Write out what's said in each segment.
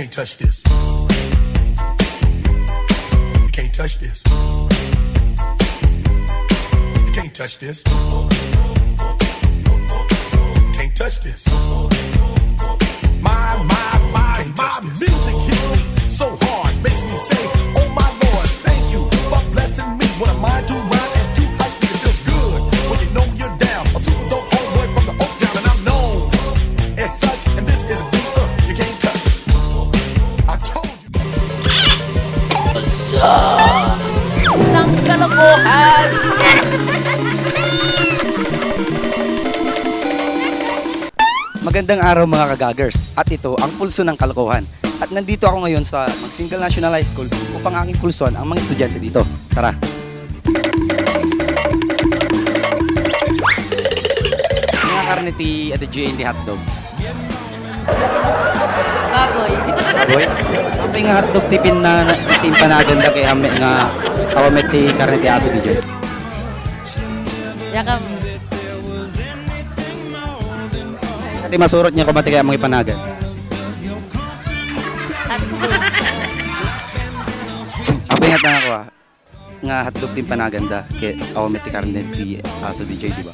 can't touch this. You can't touch this. You can't touch this. You can't touch this. My music hits me so hard, makes me say, oh my Lord, thank you for blessing me. When I'm mind too round and too hype, it feels good when you know you're down. A super dope homeboy from the Oak Town, and I'm known as such. And this is a beat you can't touch. I told you. Ng kalokohan. Magandang araw mga kagagers, at ito ang pulso ng kalokohan. At nandito ako ngayon sa Magsingal National High School upang aking pulsuan ang mga estudyante dito. Tara! Mga karneti at the J&D hotdog. Baboy. Boy, apa nga hotdog tipin na timpanagan da kay ame nga kawamet ti karneti aso di J. Yakam. Ati masurot niya kumati kaya mga ipanagan. Apa nga tanga ko nga hotdog timpanagan da kay kawamet ti karneti aso di J, di ba?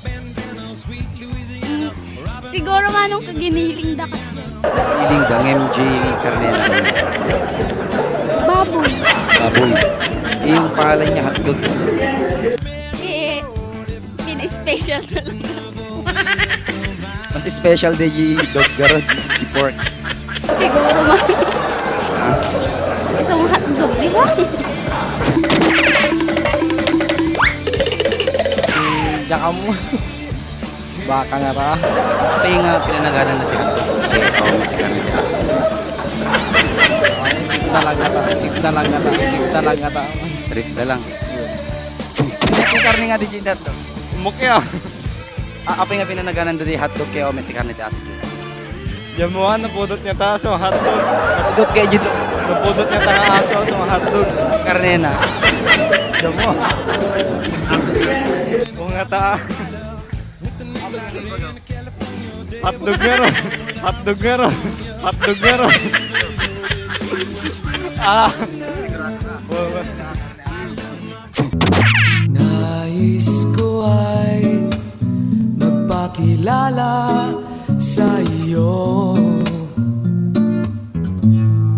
Siguro manong kaginiling da kasi. Hiling da ng MJ karneta. Baboy. Baboy. Yung pangalan niya hotdog. Eh, pin-special na lang. Mas special day yung dog garod, yung pork. Siguro man. Isang hotdog, di ba? Diyan mo. Baka nga ra. Ito yung pinanagalan na si hotdog. Kaya ito, matikan na aso. Tigda lang ata. Trip na lang. Yung karne nga di dyan hotdog. Mukya. Apa yung pinanagalan na si hotdog kaya matikan na aso dyan. Jamuan, napudot niya ta sa hotdog. Dot kaya dito. Napudot niya ta nga aso sa hotdog. Karne na. Jamu. Kung nga ta. Hotdog meron. Hotdog meron. Hotdog meron. Ah. Nais ko ay magpakilala sa iyo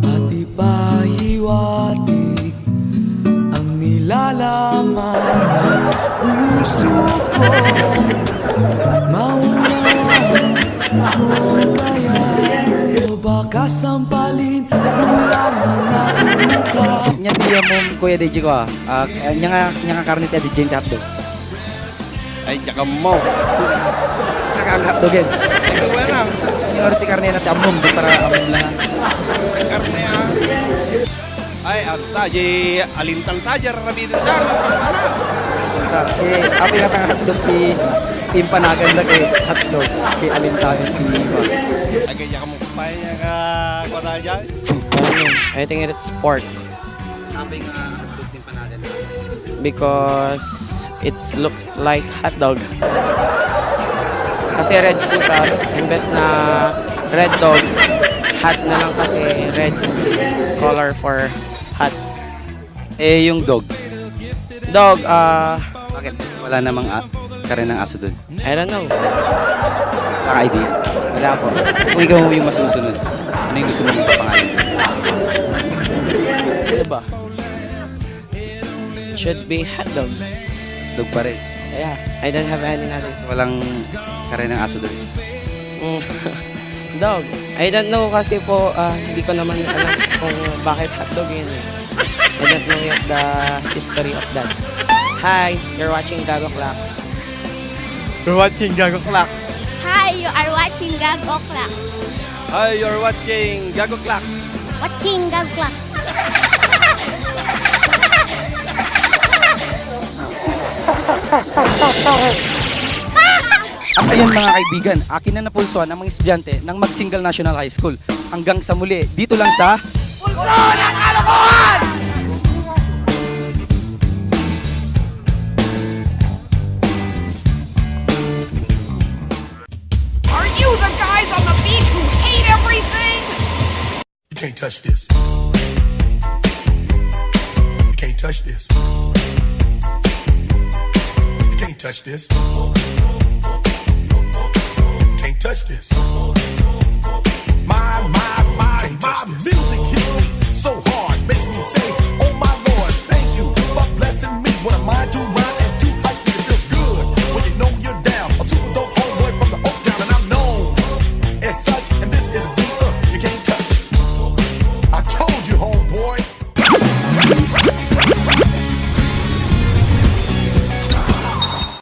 at ipahiwatig ang nilalaman ng puso ko. Maunawaan mo kaya o baka sampalin mo lang ang aking mukha. Nya tiya mo kuya DJ ko nya nga karne ti DJ hotdog. Ay, jaka mo. Nakang hotdog yan. Ikaw lang. Yung arti karne na ti amom di para amom lang. Karne ah. Ay, at saji alintan saja rabidin dyan. Apa yung nga hotdog ti timpanagan na kay hotdog kay alintagan ti iba. Ay, kaya ka mo kupay niya ka kota dyan. I think it's pork Apa yung hotdog timpanagan na? because it looks like hot dog. Kasi red po siya, imbes na red dog, hot na lang kasi red is color for hot. Eh yung dog, Dog, bakit wala namang karne ng aso doon? I don't know. Naka-idea. Wala po. Kung ikaw yung masusunod, ano yung gusto mo yung papangalan? Diba? Should be hot dog. Dog pa rin. Yeah, I don't have any other. Walang karne ng aso doon. Dog. I don't know kasi po, hindi ko naman alam kung bakit hotdog yun eh. I don't know yet the history of that. Hi, you're watching Gago Clock. You're watching Gago Clock. Hi, you are watching Gag O'Clock. Hi, you're watching Gago Clock. Watching Gag O'Clock. At ayun mga kaibigan, akin na napulsuan ang mga estudyante ng Magsingal National High School. Hanggang sa muli, dito lang sa Pulso ng Kalokohan! Are you the guys on the beach who hate everything? You can't touch this. You can't touch this. You can't touch this. You can't touch this.